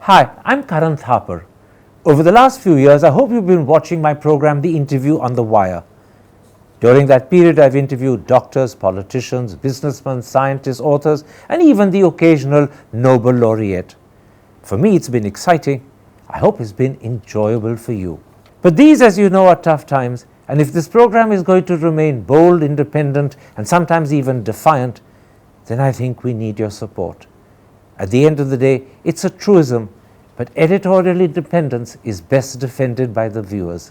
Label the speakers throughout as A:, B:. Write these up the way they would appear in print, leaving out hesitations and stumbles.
A: Hi, I'm Karan Thapar. Over the last few years, I hope you've been watching my program, The Interview on the Wire. During that period, I've interviewed doctors, politicians, businessmen, scientists, authors, and even the occasional Nobel laureate. For me, it's been exciting. I hope it's been enjoyable for you. But these, as you know, are tough times, and if this program is going to remain bold, independent, and sometimes even defiant, then I think we need your support. At the end of the day, it's a truism, but editorial independence is best defended by the viewers.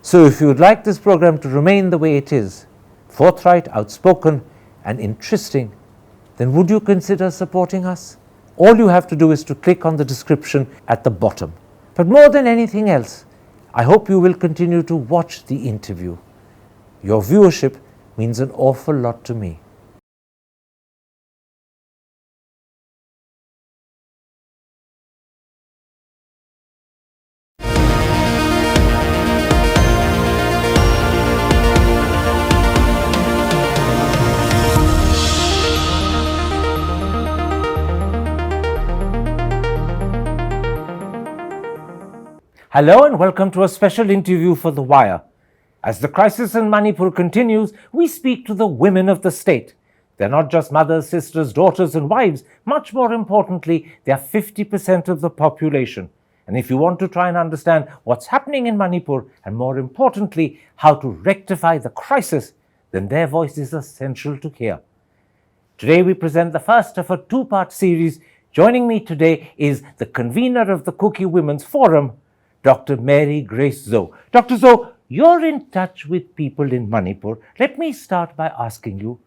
A: So if you would like this program to remain the way it is, forthright, outspoken, and interesting, then would you consider supporting us? All you have to do is to click on the description at the bottom. But more than anything else, I hope you will continue to watch the interview. Your viewership means an awful lot to me. Hello and welcome to a special interview for The Wire. As the crisis in Manipur continues, we speak to the women of the state. They're not just mothers, sisters, daughters and wives. Much more importantly, they're 50% of the population. And if you want to try and understand what's happening in Manipur and more importantly, how to rectify the crisis, then their voice is essential to hear. Today we present the first of a two-part series. Joining me today is the convener of the Kuki Women's Forum, Dr. Mary Grace Zou. Dr. Zou, you're in touch with people in Manipur. Let me start by asking you,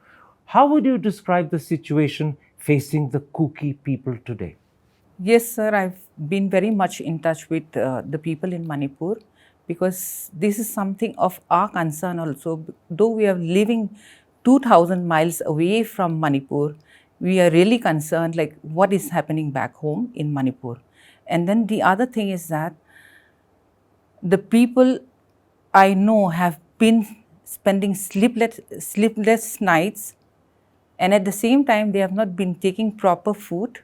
A: how would you describe the situation facing the Kuki people today?
B: Yes, sir. I've been very much in touch with the people in Manipur because this is something of our concern also. Though we are living 2,000 miles away from Manipur, we are really concerned like what is happening back home in Manipur. And then the other thing is that the people I know have been spending sleepless nights, and at the same time they have not been taking proper food.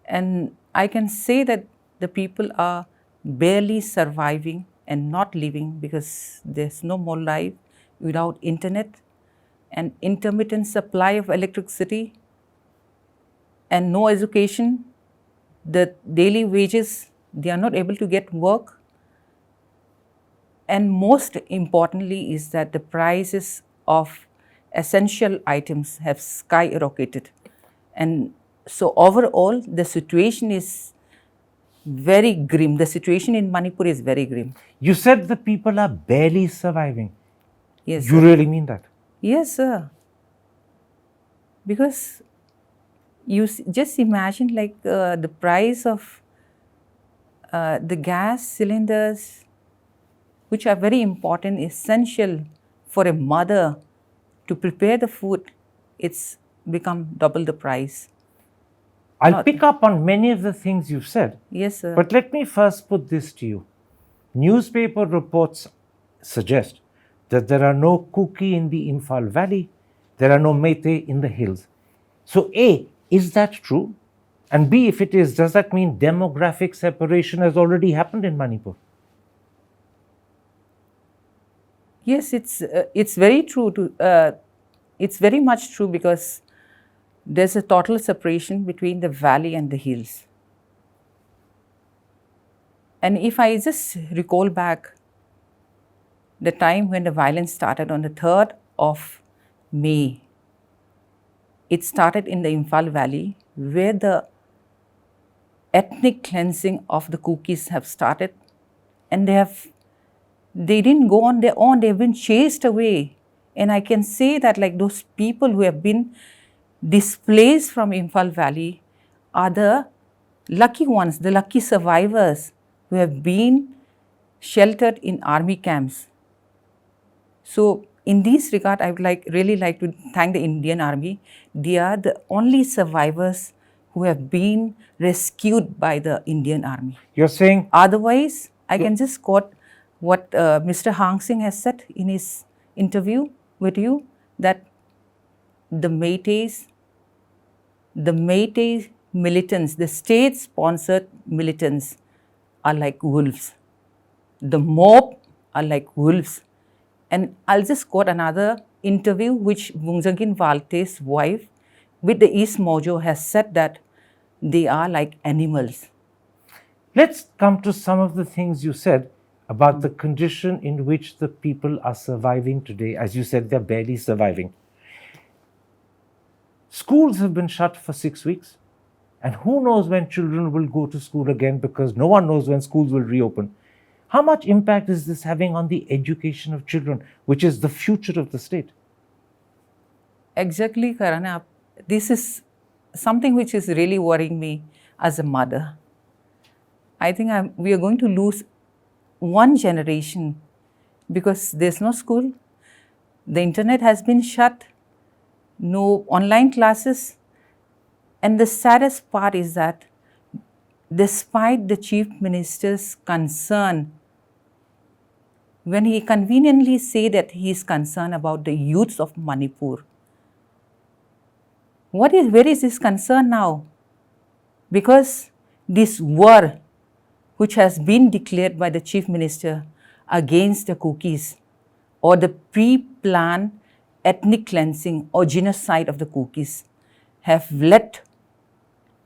B: And I can say that the people are barely surviving and not living because there's no more life without internet and intermittent supply of electricity and no education. The daily wages, they are not able to get work. And most importantly is that the prices of essential items have skyrocketed. And so overall, the situation is very grim. The situation in Manipur is very grim.
A: You said the people are barely surviving.
B: Yes,
A: You
B: sir.
A: really mean that?
B: Yes, sir. Because you just imagine like the price of the gas cylinders, which are very important, essential for a mother to prepare the food, it's become double the price.
A: I'll pick up on many of the things you've said.
B: Yes, sir.
A: But let me first put this to you. Newspaper reports suggest that there are no Kuki in the Imphal Valley, there are no Meitei in the hills. So A, is that true? And B, if it is, does that mean demographic separation has already happened in Manipur?
B: Yes, it's very true. It's very much true because there's a total separation between the valley and the hills. And if I just recall back the time when the violence started on the 3rd of May, it started in the Imphal Valley where the ethnic cleansing of the Kukis have started, and they didn't go on their own, they've been chased away. And I can say that like those people who have been displaced from Imphal Valley are the lucky ones, the lucky survivors who have been sheltered in army camps. So in this regard, I would really like to thank the Indian Army. They are the only survivors who have been rescued by the Indian Army.
A: You're saying?
B: Otherwise, I can just quote what Mr. Hang Singh has said in his interview with you, that the Meitei militants, the state-sponsored militants are like wolves. The mob are like wolves. And I'll just quote another interview which Bungzagin Valte's wife with the East Mojo has said that they are like animals.
A: Let's come to some of the things you said about the condition in which the people are surviving today. As you said, they're barely surviving. Schools have been shut for 6 weeks, and who knows when children will go to school again, because no one knows when schools will reopen. How much impact is this having on the education of children, which is the future of the state?
B: Exactly, Karana. This is something which is really worrying me as a mother. I think we are going to lose one generation because there's no school, the internet has been shut, no online classes. And the saddest part is that despite the Chief Minister's concern, when he conveniently say that he is concerned about the youths of Manipur, where is his concern now? Because this war, which has been declared by the Chief Minister against the Kukis, or the pre-planned ethnic cleansing or genocide of the Kukis, have led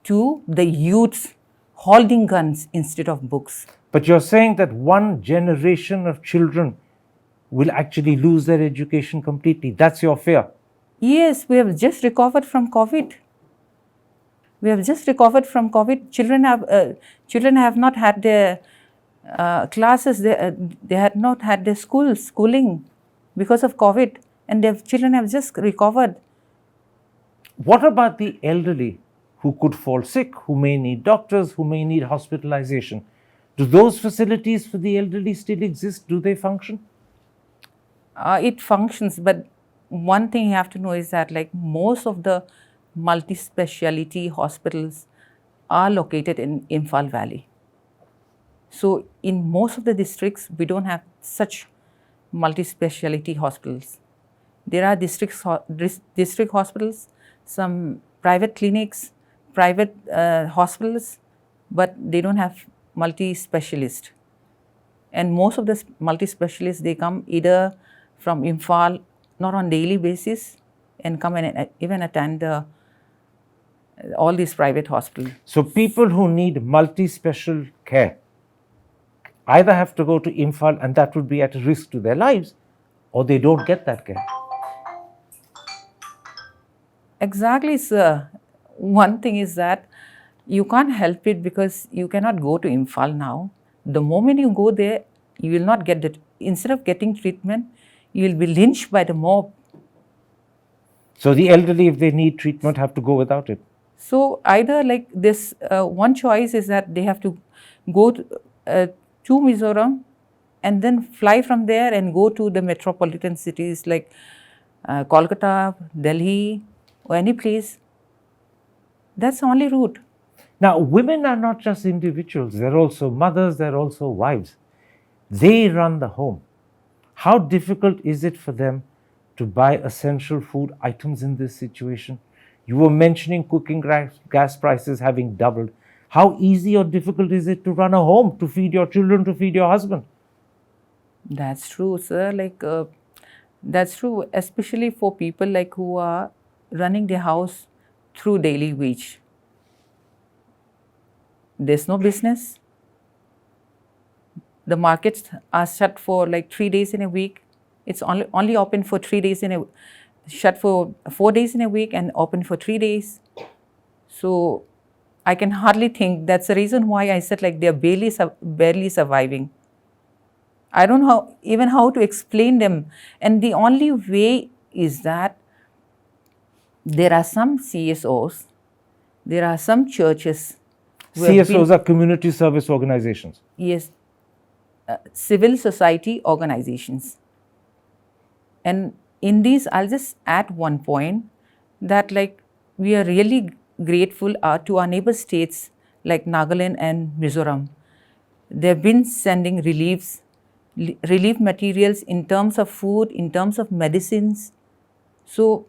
B: to the youths holding guns instead of books.
A: But you're saying that one generation of children will actually lose their education completely. That's your fear.
B: Yes, we have just recovered from COVID. We have just recovered from COVID. Children have not had their classes. They had not had their schooling because of COVID, and their children have just recovered.
A: What about the elderly who could fall sick, who may need doctors, who may need hospitalization? Do those facilities for the elderly still exist? Do they function?
B: It functions, but one thing you have to know is that like most of the multi-speciality hospitals are located in Imphal Valley. So in most of the districts, we don't have such multi-speciality hospitals. There are district hospitals, some private clinics, private hospitals, but they don't have multi-specialist. And most of the multi-specialists, they come either from Imphal, not on daily basis, and come and even attend all these private hospitals.
A: So people who need multi-special care either have to go to Imphal, and that would be at a risk to their lives, or they don't get that care.
B: Exactly, sir. One thing is that you can't help it because you cannot go to Imphal now. The moment you go there, you will not get that. Instead of getting treatment, you will be lynched by the mob.
A: So the elderly, if they need treatment, have to go without it.
B: So either like this, one choice is that they have to go to Mizoram and then fly from there and go to the metropolitan cities like Kolkata, Delhi, or any place. That's the only route.
A: Now, women are not just individuals, they're also mothers, they're also wives. They run the home. How difficult is it for them to buy essential food items in this situation? You were mentioning cooking gas prices having doubled. How easy or difficult is it to run a home, to feed your children, to feed your husband?
B: That's true, sir. That's true, especially for people like who are running their house through daily wage. There's no business. The markets are shut for like 3 days in a week. It's only open for 3 days shut for 4 days in a week and open for 3 days. So I can hardly think. That's the reason why I said like they're barely surviving. I don't know even how to explain them. And the only way is that there are some CSOs, there are some churches.
A: CSOs are community service organizations.
B: Yes, civil society organizations. And in these, I'll just add one point that like we are really grateful to our neighbor states like Nagaland and Mizoram. They've been sending relief materials in terms of food, in terms of medicines. So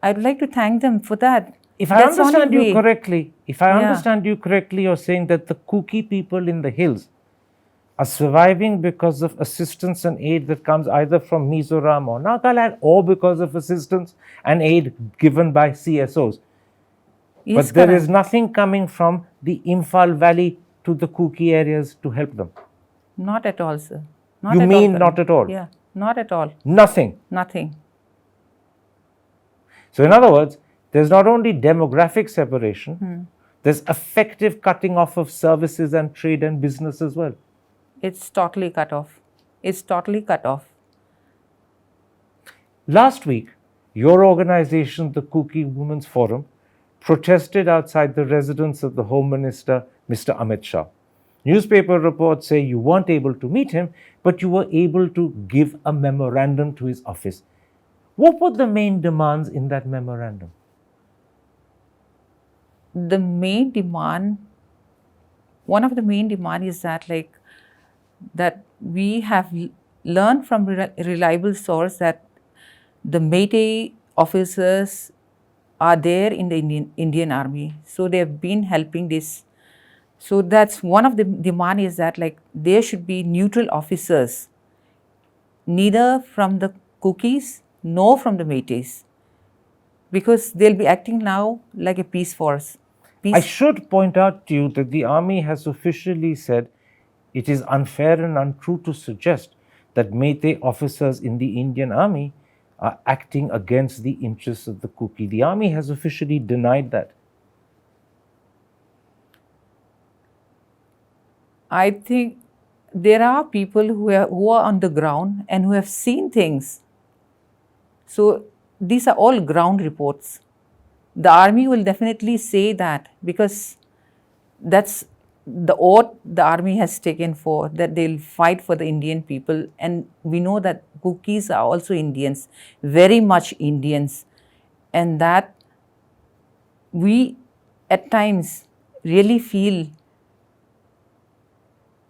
B: I'd like to thank them for that.
A: If I
B: That's the only
A: understand you
B: way.
A: correctly,
B: Yeah.
A: you're saying that the Kuki people in the hills are surviving because of assistance and aid that comes either from Mizoram or Nagaland, or because of assistance and aid given by CSOs.
B: Yes,
A: But there is
B: correct.
A: nothing coming from the Imphal Valley to the Kuki areas to help them.
B: Not at all, sir. Not
A: You
B: at all,
A: mean not
B: Karan.
A: at all?
B: Yeah, not at all.
A: Nothing.
B: Nothing.
A: So, in other words, there's not only demographic separation, there's effective cutting off of services and trade and business as well.
B: It's totally cut off. It's totally cut off.
A: Last week, your organization, the Kuki Women's Forum, protested outside the residence of the Home Minister, Mr. Amit Shah. Newspaper reports say you weren't able to meet him, but you were able to give a memorandum to his office. What were the main demands in that memorandum?
B: The main demand, one of the main demand is that that we have learned from reliable source that the Meitei officers are there in the Indian Army. So they have been helping this. So that's one of the demand is that there should be neutral officers, neither from the Kukis nor from the Meiteis, because they'll be acting now like a peace force.
A: I should point out to you that the army has officially said it is unfair and untrue to suggest that Meitei officers in the Indian army are acting against the interests of the Kuki. The army has officially denied that.
B: I think there are people who are on the ground and who have seen things. So these are all ground reports. The army will definitely say that, because that's the oath the army has taken for, that they'll fight for the Indian people. And we know that Kukis are also Indians, very much Indians, and that we at times really feel,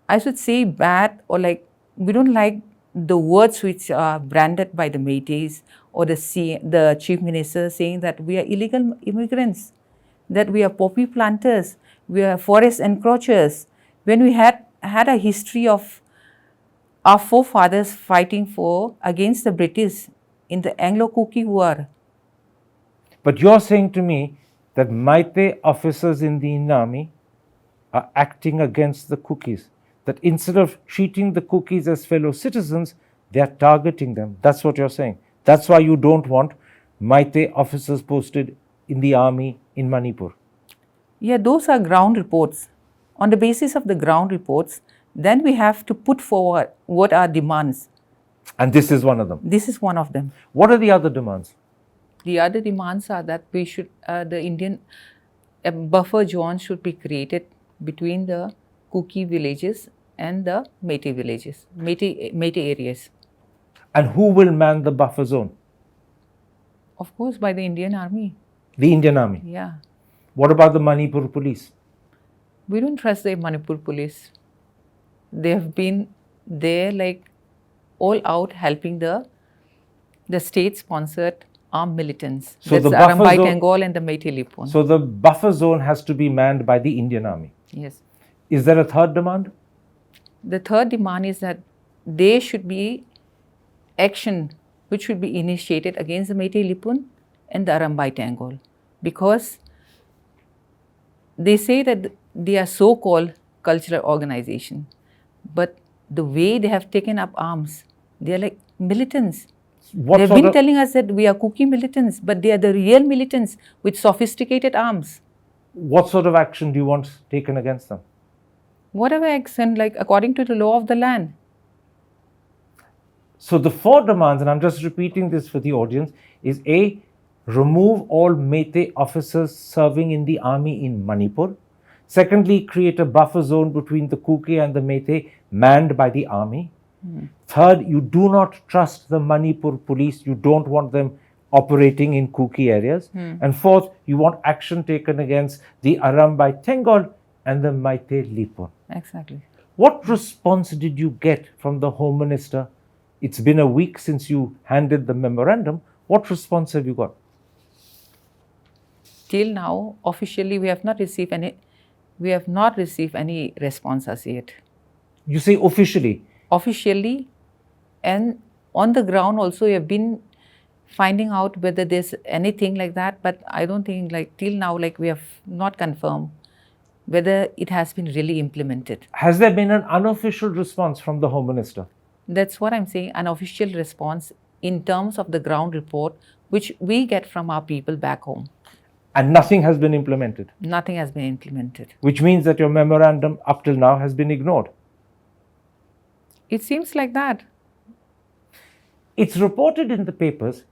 B: I should say, bad, or we don't like the words which are branded by the Meiteis or the Chief Minister saying that we are illegal immigrants, that we are poppy planters, we are forest encroachers, when we had a history of our forefathers fighting against the British in the Anglo-Kuki War.
A: But you're saying to me that Meitei officers in the Indian army are acting against the Kukis, that instead of treating the Kukis as fellow citizens, they are targeting them. That's what you're saying. That's why you don't want Meitei officers posted in the army in Manipur.
B: Yeah, those are ground reports. On the basis of the ground reports, then we have to put forward what are demands.
A: And this is one of them.
B: This is one of them.
A: What are the other demands?
B: The other demands are that we should, the Indian buffer zone should be created between the Kuki villages and the Meitei villages, Meitei areas.
A: And who will man the buffer zone?
B: Of course, by the Indian Army.
A: The Indian army.
B: Yeah.
A: What about the Manipur police?
B: We don't trust the Manipur police. They have been there all out helping the state-sponsored armed militants.
A: So
B: that's
A: the
B: the
A: buffer
B: Arambai
A: zone-
B: Tengol and the Meitei Lipun.
A: So the buffer zone has to be manned by the Indian army.
B: Yes.
A: Is there a third demand?
B: The third demand is that there should be action which should be initiated against the Meitei Lipun and the Arambai Tengol, because they say that they are so-called cultural organization, but the way they have taken up arms, they are like militants. They have been telling us that we are Kuki militants, but they are the real militants with sophisticated arms.
A: What sort of action do you want taken against them?
B: Whatever action, according to the law of the land.
A: So the four demands, and I'm just repeating this for the audience, is A, remove all Meitei officers serving in the army in Manipur. Secondly, create a buffer zone between the Kuki and the Meitei manned by the army. Third, you do not trust the Manipur police. You don't want them operating in Kuki areas. And fourth, you want action taken against the Arambai Tengol and the Meitei Lipun.
B: Exactly.
A: What response did you get from the Home Minister? It's been a week since you handed the memorandum. What response have you got?
B: till now, officially, we have not received any response as yet.
A: You say officially?
B: Officially, and on the ground also, we have been finding out whether there's anything like that, but I don't think like till now, like we have not confirmed whether it has been really implemented.
A: Has there been an unofficial response from the Home Minister?
B: That's what I'm saying, an official response in terms of the ground report, which we get from our people back home.
A: And nothing has been implemented?
B: Nothing has been implemented.
A: Which means that your memorandum up till now has been ignored?
B: It seems like that.
A: It's reported in the papers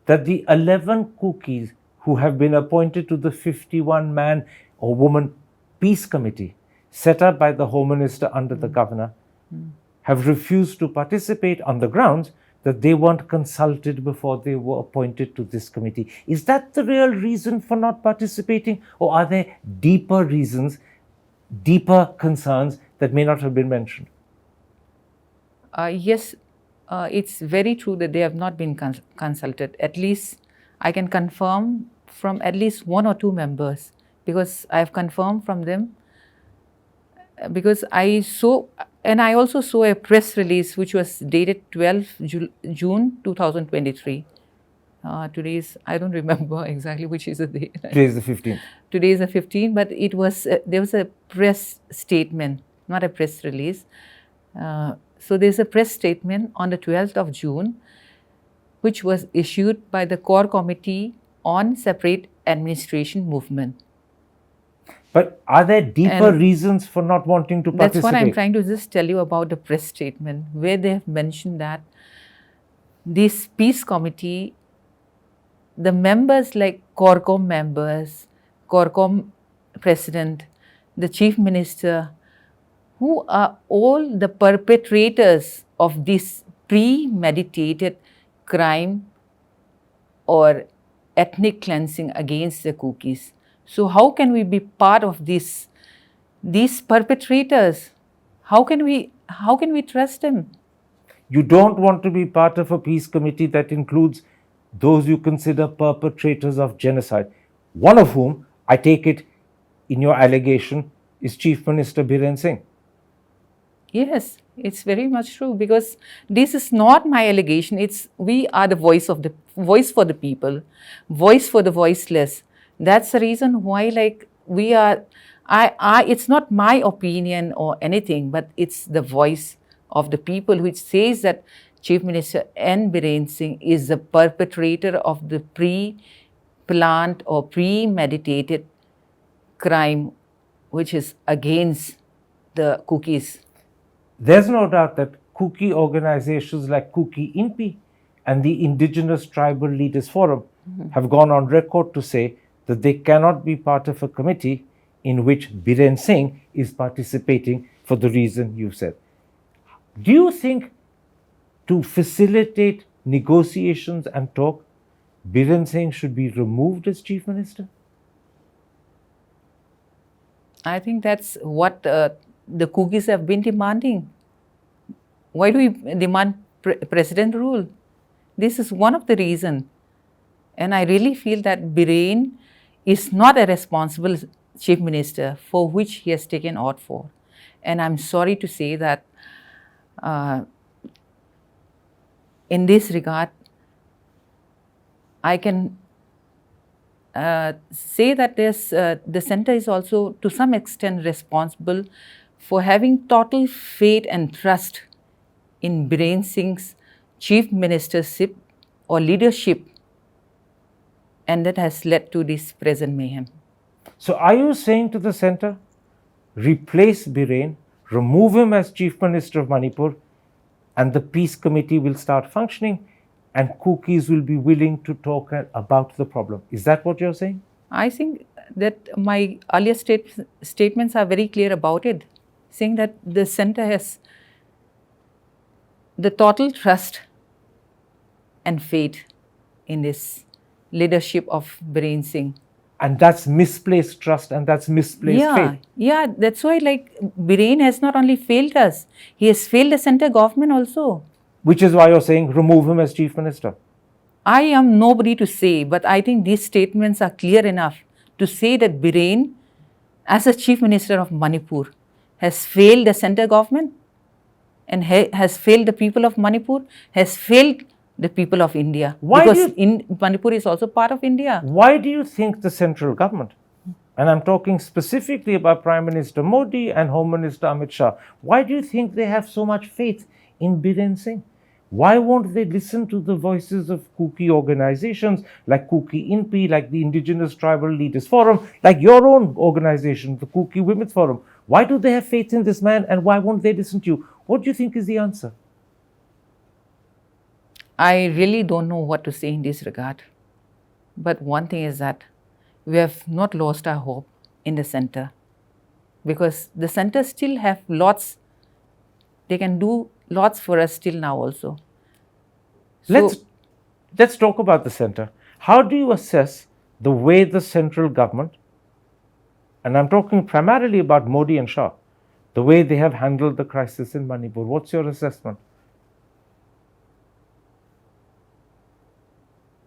A: that the 11 Kukis who have been appointed to the 51-man or woman peace committee set up by the Home Minister under the governor have refused to participate on the grounds that they weren't consulted before they were appointed to this committee. Is that the real reason for not participating, or are there deeper reasons, deeper concerns that may not have been mentioned?
B: Yes, it's very true that they have not been consulted. At least I can confirm from at least one or two members, because I have confirmed from them, because I saw, and I also saw a press release which was dated 12 June 2023. Today is, I don't remember exactly which is the day.
A: Today is the 15th.
B: Today is the 15th, but it was, there was a press statement, not a press release. So there's a press statement on the 12th of June, which was issued by the Core Committee on Separate Administration Movement.
A: But are there deeper reasons for not wanting to participate?
B: That's what I'm trying to just tell you about the press statement, where they have mentioned that this peace committee, the members like Corcom members, Corcom president, the chief minister, who are all the perpetrators of this premeditated crime or ethnic cleansing against the Kukis. So how can we be part of these perpetrators? How can we trust them?
A: You don't want to be part of a peace committee that includes those you consider perpetrators of genocide, one of whom, I take it in your allegation, is Chief Minister Biren Singh.
B: Yes, it's very much true, because this is not my allegation. We are the voice for the people, voice for the voiceless. That's the reason why, like, we are. It's not my opinion or anything, but it's the voice of the people which says that Chief Minister N. Biren Singh is the perpetrator of the pre-planned or premeditated crime, which is against the Kukis.
A: There's no doubt that Kuki organizations like Kuki and Meitei and the Indigenous Tribal Leaders Forum have gone on record to say that they cannot be part of a committee in which Biren Singh is participating for the reason you said. Do you think, to facilitate negotiations and talk, Biren Singh should be removed as Chief Minister?
B: I think that's what the Kukis have been demanding. Why do we demand president rule? This is one of the reasons. And I really feel that Biren is not a responsible chief minister for which he has taken oath for. And I'm sorry to say that in this regard, I can say that the center is also to some extent responsible for having total faith and trust in Biren Singh's chief ministership or leadership, and that has led to this present mayhem.
A: So are you saying to the center, replace Biren, remove him as Chief Minister of Manipur, and the peace committee will start functioning and Kukis will be willing to talk about the problem? Is that what you're saying?
B: I think that my earlier statements are very clear about it, saying that the center has the total trust and faith in this leadership of Biren Singh.
A: And that's misplaced trust and that's misplaced faith.
B: Yeah, that's why, like, Biren has not only failed us, he has failed the center government also.
A: Which is why you're saying remove him as Chief Minister.
B: I am nobody to say, but I think these statements are clear enough to say that Biren, as a Chief Minister of Manipur, has failed the center government and has failed the people of Manipur, has failed the people of India. Because Manipur is also part of India.
A: Why do you think the central government, and I'm talking specifically about Prime Minister Modi and Home Minister Amit Shah, why do you think they have so much faith in Biren Singh? Why won't they listen to the voices of Kuki organizations like Kuki Inphal, like the Indigenous Tribal Leaders Forum, like your own organization, the Kuki Women Forum? Why do they have faith in this man and why won't they listen to you? What do you think is the answer?
B: I really don't know what to say in this regard. But one thing is that we have not lost our hope in the center, because the center still have lots, they can do lots for us still now also.
A: Let's talk about the center. How do you assess the way the central government, and I'm talking primarily about Modi and Shah, the way they have handled the crisis in Manipur? What's your assessment?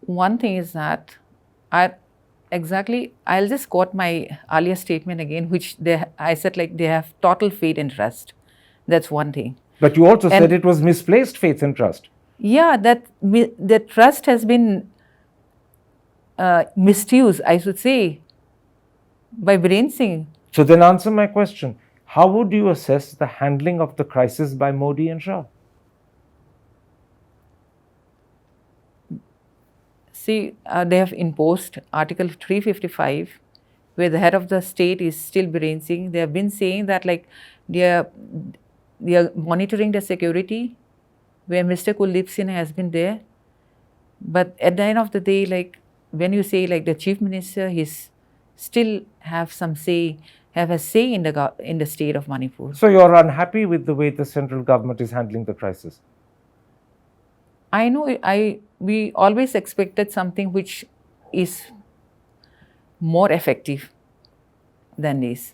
B: One thing is that I'll just quote my earlier statement again, which I said like they have total faith and trust. That's one thing.
A: But you also said it was misplaced faith and trust.
B: Yeah, that trust has been misused, I should say, by Biren Singh.
A: So then answer my question. How would you assess the handling of the crisis by Modi and Shah?
B: See, they have imposed Article 355, where the head of the state is still Biren Singh. They have been saying that like they are monitoring the security, where Mr. Kuldeep Singh has been there. But at the end of the day, like when you say like the Chief Minister, he's still have some say, have a say in the state of Manipur.
A: So you're unhappy with the way the central government is handling the crisis?
B: I know we always expected something which is more effective than this.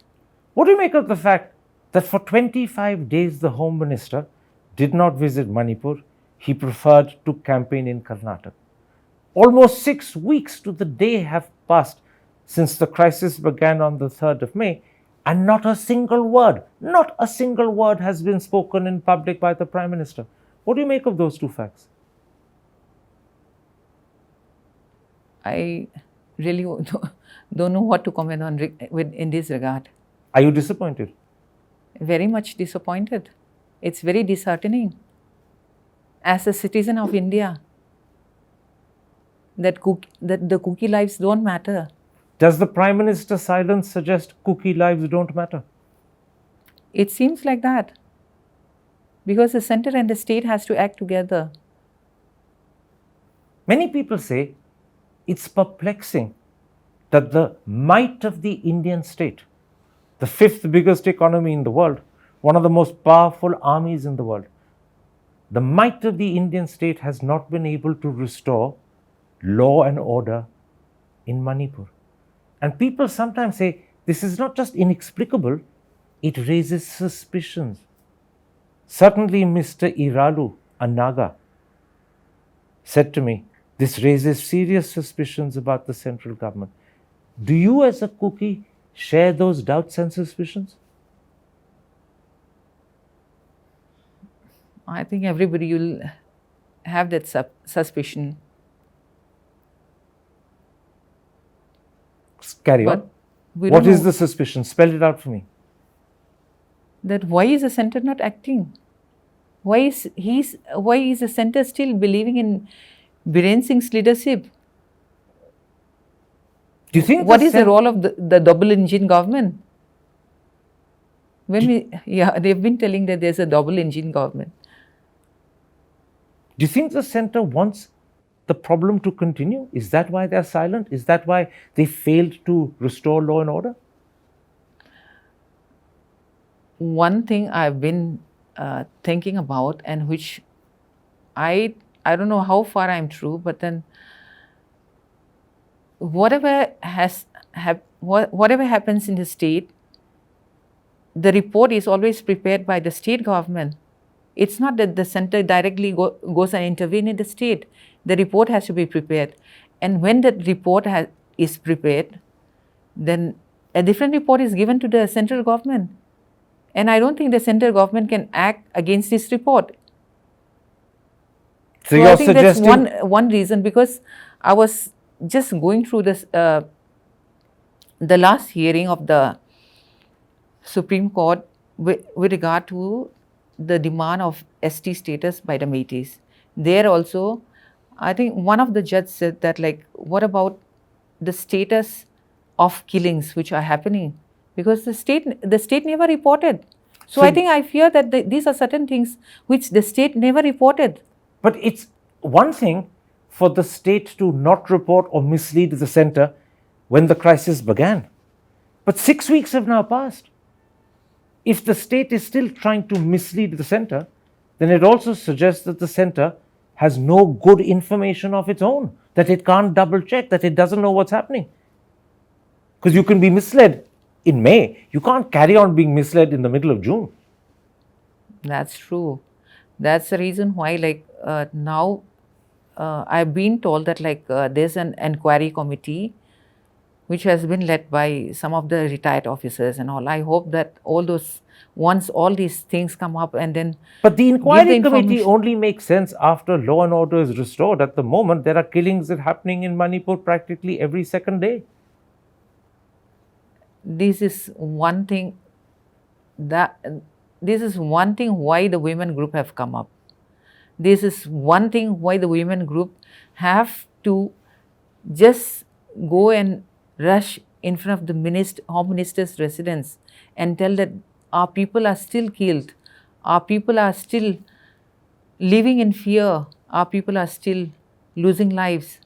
A: What do you make of the fact that for 25 days the Home Minister did not visit Manipur? He preferred to campaign in Karnataka. Almost 6 weeks to the day have passed since the crisis began on the 3rd of May, and not a single word has been spoken in public by the Prime Minister. What do you make of those two facts?
B: I really don't know what to comment on in this regard.
A: Are you disappointed?
B: Very much disappointed. It's very disheartening as a citizen of India that the Kuki lives don't matter.
A: Does the Prime Minister's silence suggest Kuki lives don't matter?
B: It seems like that, because the center and the state has to act together.
A: Many people say it's perplexing that the might of the Indian state, the 5th biggest economy in the world, one of the most powerful armies in the world, the might of the Indian state has not been able to restore law and order in Manipur. And people sometimes say this is not just inexplicable, it raises suspicions. Certainly Mr. Iralu, a Naga, said to me, this raises serious suspicions about the central government. Do you as a Kuki share those doubts and suspicions?
B: I think everybody will have that suspicion.
A: Carry on. What is the suspicion? Spell it out for me.
B: That why is the center not acting? Why is the center still believing in Biren Singh's leadership?
A: Do you think
B: what is the role of the double engine government? They've been telling that there's a double engine government.
A: Do you think the center wants the problem to continue? Is that why they're silent? Is that why they failed to restore law and order?
B: One thing I've been thinking about, and which I don't know how far I'm true, but then whatever happens in the state, the report is always prepared by the state government. It's not that the center directly goes and intervenes in the state. The report has to be prepared. And when that report is prepared, then a different report is given to the central government. And I don't think the central government can act against this report.
A: So
B: I
A: you're
B: think that's
A: suggesting
B: one reason, because I was just going through this the last hearing of the Supreme Court with regard to the demand of ST status by the Meiteis. There also, I think one of the judges said that, like, what about the status of killings which are happening? Because the state never reported. So I think I fear that these are certain things which the state never reported.
A: But it's one thing for the state to not report or mislead the center when the crisis began. But 6 weeks have now passed. If the state is still trying to mislead the center, then it also suggests that the center has no good information of its own, that it can't double check, that it doesn't know what's happening. Because you can be misled in May, you can't carry on being misled in the middle of June.
B: That's true. That's the reason why, like, now I've been told that, like, there's an inquiry committee which has been led by some of the retired officers and all. I hope that once all these things come up, and then.
A: But the inquiry committee only makes sense after law and order is restored. At the moment, there are killings that are happening in Manipur practically every second day.
B: This is one thing why the women group have come up. This is one thing why the women group have to just go and rush in front of the Home Minister's residence and tell that our people are still killed, our people are still living in fear, our people are still losing lives,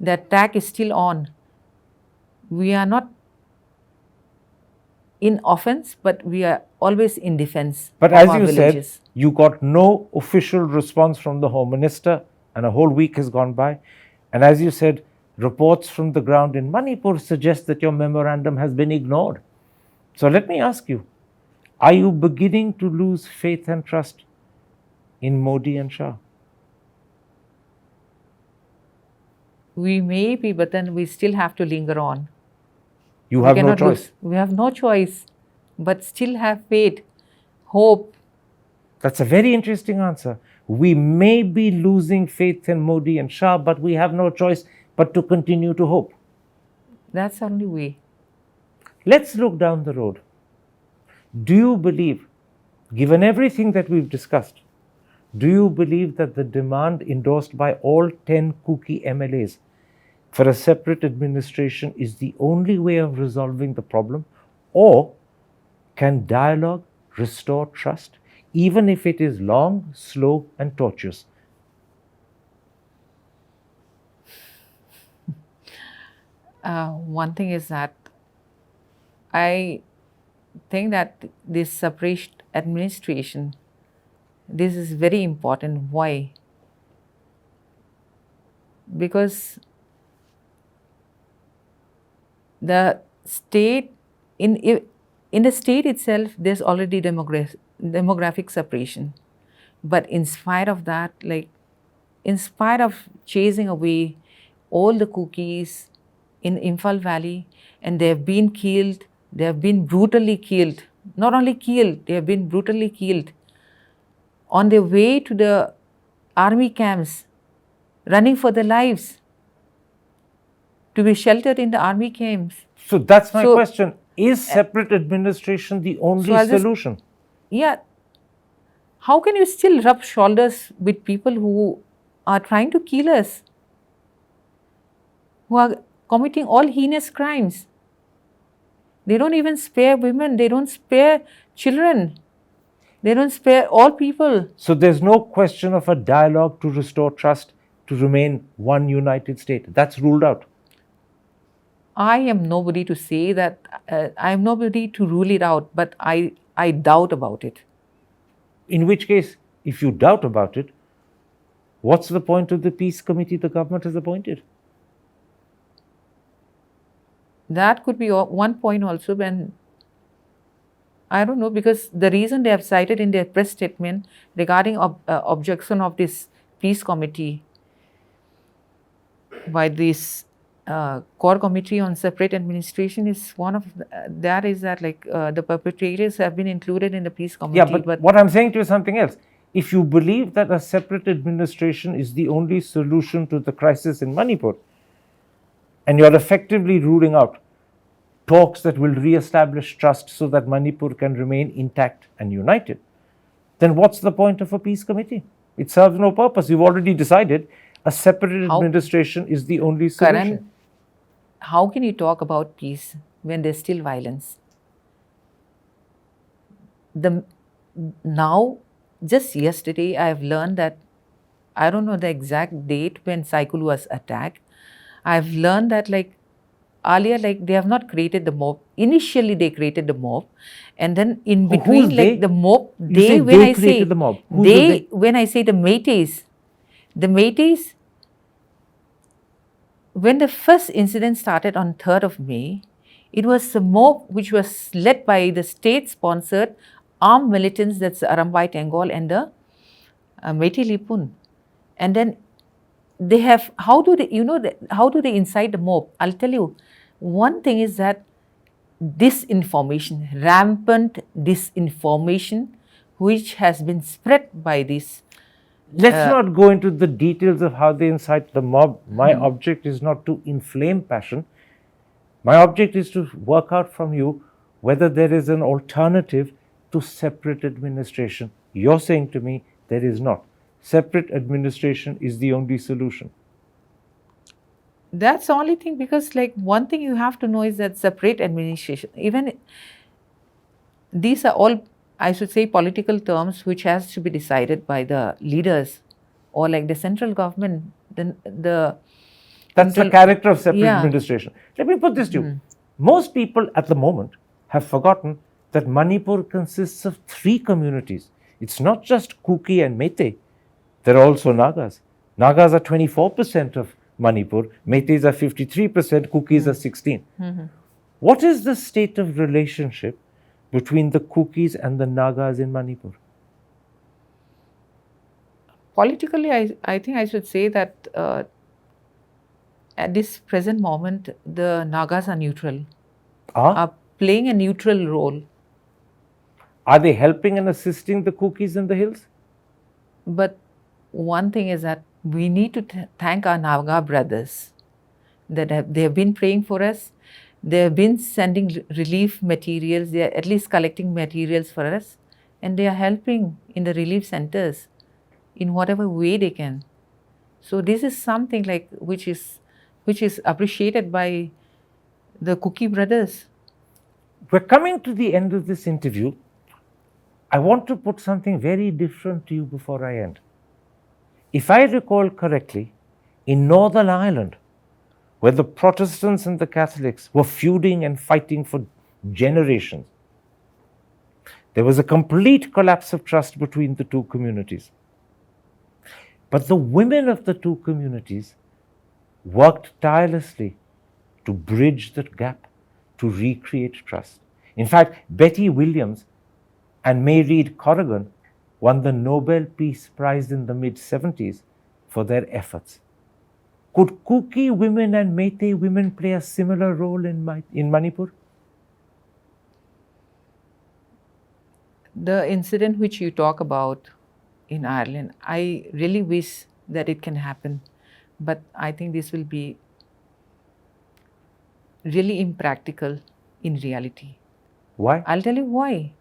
B: the attack is still on. We are not in offense, but we are always in defense.
A: But as you said, you got no official response from the Home Minister, and a whole week has gone by. And as you said, reports from the ground in Manipur suggest that your memorandum has been ignored. So let me ask you, are you beginning to lose faith and trust in Modi and Shah?
B: We may be, but then we still have to linger on.
A: You have no choice.
B: We have no choice, but still have faith, hope.
A: That's a very interesting answer. We may be losing faith in Modi and Shah, but we have no choice but to continue to hope.
B: That's the only way.
A: Let's look down the road. Do you believe, given everything that we've discussed, do you believe that the demand endorsed by all 10 Kuki MLAs for a separate administration is the only way of resolving the problem? Or can dialogue restore trust, even if it is long, slow, and tortuous?
B: One thing is that I think that this separate administration, this is very important. Why? Because the state, in the state itself, there's already demographic separation. But in spite of that, like, in spite of chasing away all the Kukis in Imphal Valley, and they have been killed, they have been brutally killed. Not only killed, they have been brutally killed on their way to the army camps, running for their lives, to be sheltered in the army camps.
A: So that's my question. Is separate administration the only solution?
B: How can you still rub shoulders with people who are trying to kill us, who are committing all heinous crimes? They don't even spare women, they don't spare children, they don't spare all people.
A: So there's no question of a dialogue to restore trust, to remain one united state. That's ruled out.
B: I am nobody to say that, I am nobody to rule it out, but I doubt about it.
A: In which case, if you doubt about it, what's the point of the peace committee the government has appointed?
B: That could be one point also, when I don't know, because the reason they have cited in their press statement regarding objection of this peace committee by this core committee on separate administration is one of that is that like the perpetrators have been included in the peace committee.
A: Yeah, but what I'm saying to you is something else. If you believe that a separate administration is the only solution to the crisis in Manipur, and you're effectively ruling out talks that will re-establish trust so that Manipur can remain intact and united, then what's the point of a peace committee? It serves no purpose. You've already decided a separate administration is the only solution.
B: Karan, how can you talk about peace when there's still violence? Now, just yesterday, I have learned that, I don't know the exact date when Saikul was attacked. I've learned that like earlier, like they have not created the mob. Initially, they created the mob, and then in between,
A: who's
B: like
A: they?
B: the mob,
A: You say
B: when
A: they
B: I
A: created
B: say
A: the mob. Who's the they?
B: when I say the Meiteis, when the first incident started on 3rd of May, it was a mob which was led by the state-sponsored armed militants, that's Arambai Tengol and the Meitei Lipun. And then they have, how do they incite the mob? I'll tell you, one thing is that disinformation, rampant disinformation, which has been spread by this.
A: Let's not go into the details of how they incite the mob. My object is not to inflame passion. My object is to work out from you whether there is an alternative to separate administration. You're saying to me there is not. Separate administration is the only solution.
B: That's the only thing, because like one thing you have to know is that separate administration, even these are all, I should say, political terms which has to be decided by the leaders or like the central government.
A: That's the character of separate administration. Let me put this to you. Most people at the moment have forgotten that Manipur consists of 3 communities. It's not just Kuki and Meitei. There are also Nagas. Nagas are 24% of Manipur. Meiteis are 53%. Kukis are 16%. What is the state of relationship between the Kukis and the Nagas in Manipur?
B: Politically, I think I should say that at this present moment, the Nagas are neutral, are playing a neutral role.
A: Are they helping and assisting the Kukis in the hills?
B: But one thing is that we need to thank our Naga brothers that they have been praying for us. They have been sending relief materials. They are at least collecting materials for us, and they are helping in the relief centers in whatever way they can. So this is something like which is appreciated by the Kuki brothers.
A: We're coming to the end of this interview. I want to put something very different to you before I end. If I recall correctly, in Northern Ireland, where the Protestants and the Catholics were feuding and fighting for generations, there was a complete collapse of trust between the 2 communities. But the women of the 2 communities worked tirelessly to bridge that gap, to recreate trust. In fact, Betty Williams and May Reed Corrigan won the Nobel Peace Prize in the mid-70s for their efforts. Could Kuki women and Meitei women play a similar role in Manipur?
B: The incident which you talk about in Ireland, I really wish that it can happen. But I think this will be really impractical in reality.
A: Why?
B: I'll tell you why.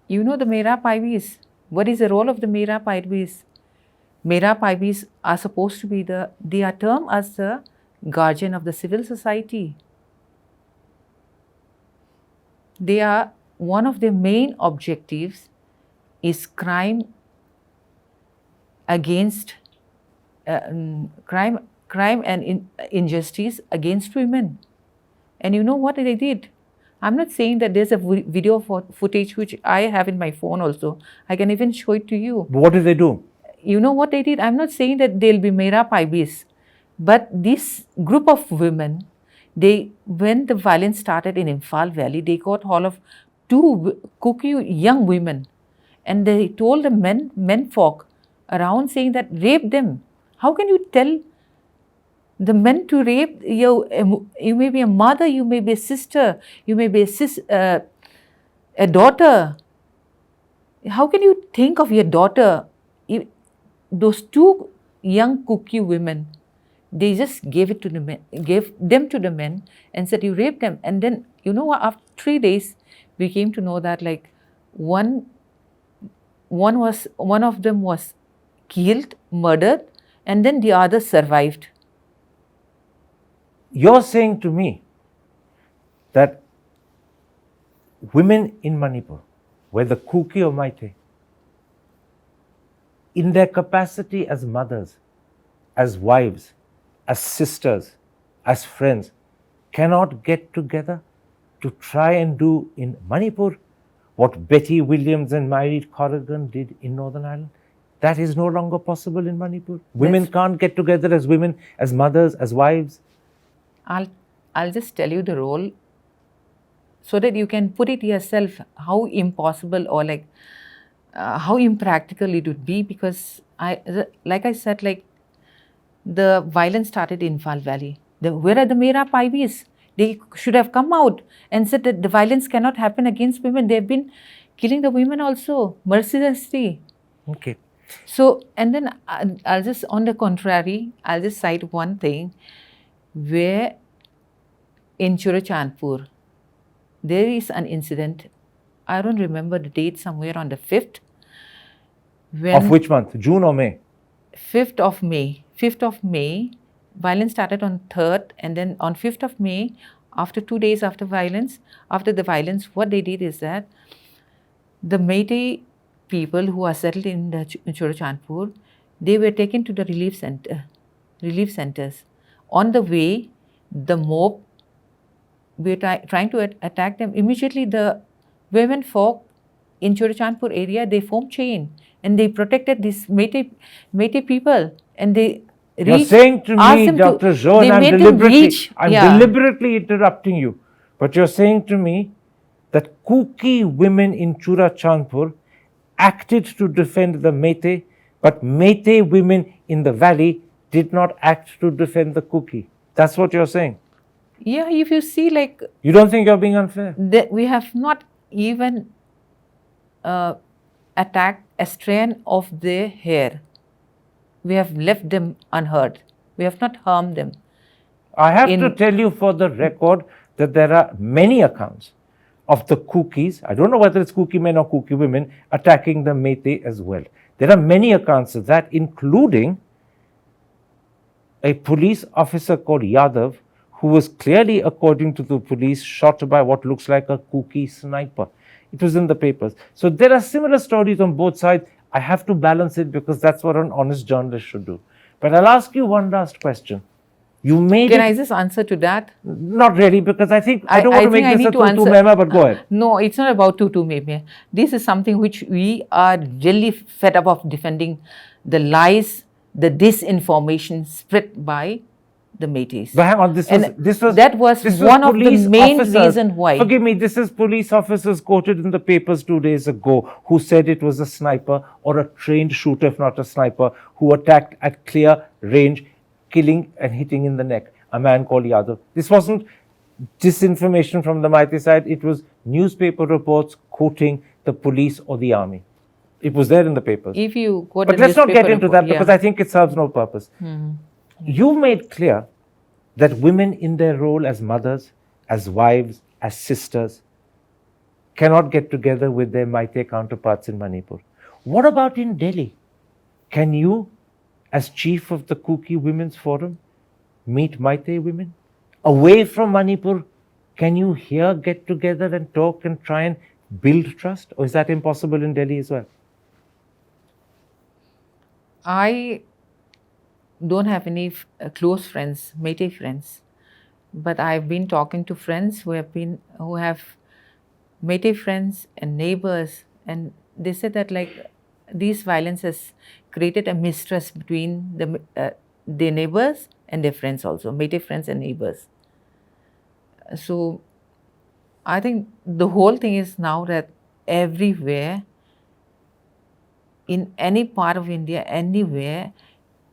B: You know the Mera Paibis. What is the role of the Mera Paibis? Mera Paibis are supposed to be they are termed as the guardian of the civil society. They are, one of their main objectives is crime against crime and injustice against women. And you know what they did? I'm not saying that there's a video footage which I have in my phone also. I can even show it to you.
A: What did they do?
B: You know what they did? I'm not saying that they'll be Mera Paibis, but this group of women, when the violence started in Imphal Valley, they got hold of 2 Kuki young women, and they told the men folk around saying that rape them. How can you tell the men to rape you. You may be a mother, you may be a sister, you may be a daughter. How can you think of your daughter? Those two young Kuki women, they just gave them to the men and said, you raped them. And then, you know what, after 3 days, we came to know that like one of them was killed, murdered, and then the other survived.
A: You're saying to me that women in Manipur, whether Kuki or Meitei, in their capacity as mothers, as wives, as sisters, as friends, cannot get together to try and do in Manipur what Betty Williams and Myreed Corrigan did in Northern Ireland? That is no longer possible in Manipur. Women can't get together as women, as mothers, as wives.
B: I'll just tell you the role so that you can put it yourself how impossible or like how impractical it would be, because like I said, like the violence started in Imphal Valley. Where are the Mera Paivis? They should have come out and said that the violence cannot happen against women. They've been killing the women also mercilessly.
A: Okay.
B: So, and then I'll just, on the contrary, I'll just cite one thing where in Churachandpur, there is an incident. I don't remember the date, somewhere on the 5th.
A: Of which month? June or May?
B: 5th of May. 5th of May. Violence started on 3rd, and then on 5th of May, after 2 days after the violence, what they did is that the Meitei people who are settled in the Churachandpur, they were taken to the relief centers. On the way, the mob were trying to attack them. Immediately, the women folk in Churachandpur area, they formed chain and they protected these Meitei people, and they
A: You're saying to me, Dr. Zou, and I'm deliberately interrupting you, but you're saying to me that Kuki women in Churachandpur acted to defend the Meitei, but Meitei women in the valley did not act to defend the Kuki. That's what you're saying?
B: Yeah, if you see, like...
A: You don't think you're being unfair?
B: We have not even attacked a strand of their hair. We have left them unhurt. We have not harmed them.
A: I have to tell you for the record that there are many accounts of the Kukis, I don't know whether it's Kuki men or Kuki women, attacking the Meitei as well. There are many accounts of that, including a police officer called Yadav, who was clearly, according to the police, shot by what looks like a Kuki sniper. It was in the papers. So there are similar stories on both sides. I have to balance it because that's what an honest journalist should do. But I'll ask you one last question.
B: Can I just answer to that?
A: Not really, because I don't want to make this a tutu mema, but go ahead.
B: No, it's not about tutu mema. This is something which we are really fed up of defending, the lies, the disinformation spread by the Meiteis.
A: But hang on, this was
B: one of the main reasons why.
A: Forgive me, this is police officers quoted in the papers 2 days ago who said it was a sniper or a trained shooter, if not a sniper, who attacked at clear range, killing and hitting in the neck a man called Yadav. This wasn't disinformation from the Meitei side, it was newspaper reports quoting the police or the army. It was there in the papers.
B: But
A: let's not get into that because I think it serves no purpose. You made clear that women in their role as mothers, as wives, as sisters, cannot get together with their Meitei counterparts in Manipur. What about in Delhi? Can you, as chief of the Kuki Women's Forum, meet Meitei women? Away from Manipur, can you here get together and talk and try and build trust? Or is that impossible in Delhi as well?
B: I don't have any close friends, Meitei friends, but I've been talking to friends who have Meitei friends and neighbors, and they said that like these violence has created a mistrust between their neighbors and their friends also, Meitei friends and neighbors. So I think the whole thing is now that everywhere, in any part of India, anywhere,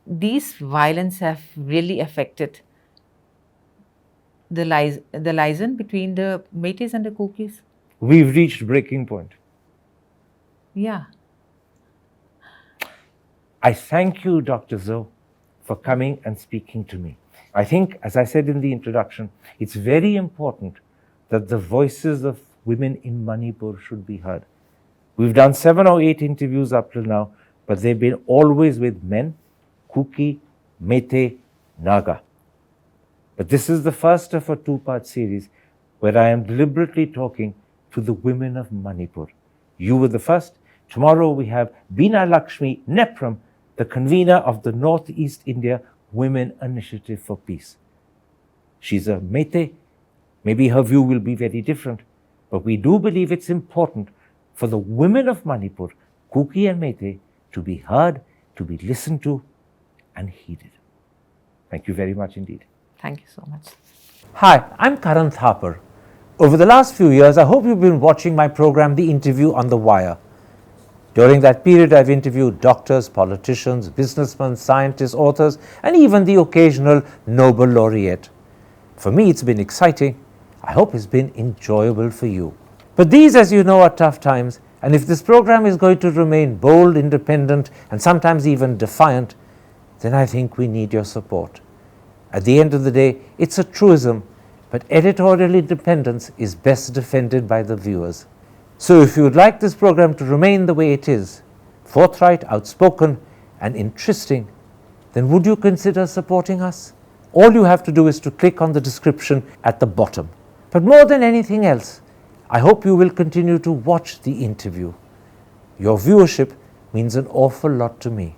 B: these violence have really affected the liaison between the Meiteis and the Kukis.
A: We've reached breaking point.
B: Yeah.
A: I thank you, Dr. Zou, for coming and speaking to me. I think, as I said in the introduction, it's very important that the voices of women in Manipur should be heard. We've done 7 or 8 interviews up till now, but they've been always with men, Kuki, Meitei, Naga. But this is the first of a 2-part series where I am deliberately talking to the women of Manipur. You were the first. Tomorrow we have Bina Lakshmi Nepram, the convener of the Northeast India Women Initiative for Peace. She's a Meitei. Maybe her view will be very different, but we do believe it's important for the women of Manipur, Kuki and Meitei, to be heard, to be listened to and heeded. Thank you very much indeed.
B: Thank you so much.
A: Hi, I'm Karan Thapar. Over the last few years, I hope you've been watching my program, The Interview on the Wire. During that period, I've interviewed doctors, politicians, businessmen, scientists, authors, and even the occasional Nobel laureate. For me, it's been exciting. I hope it's been enjoyable for you. But these, as you know, are tough times, and if this program is going to remain bold, independent, and sometimes even defiant, then I think we need your support. At the end of the day, it's a truism, but editorial independence is best defended by the viewers. So if you would like this program to remain the way it is, forthright, outspoken, and interesting, then would you consider supporting us? All you have to do is to click on the description at the bottom. But more than anything else, I hope you will continue to watch the interview. Your viewership means an awful lot to me.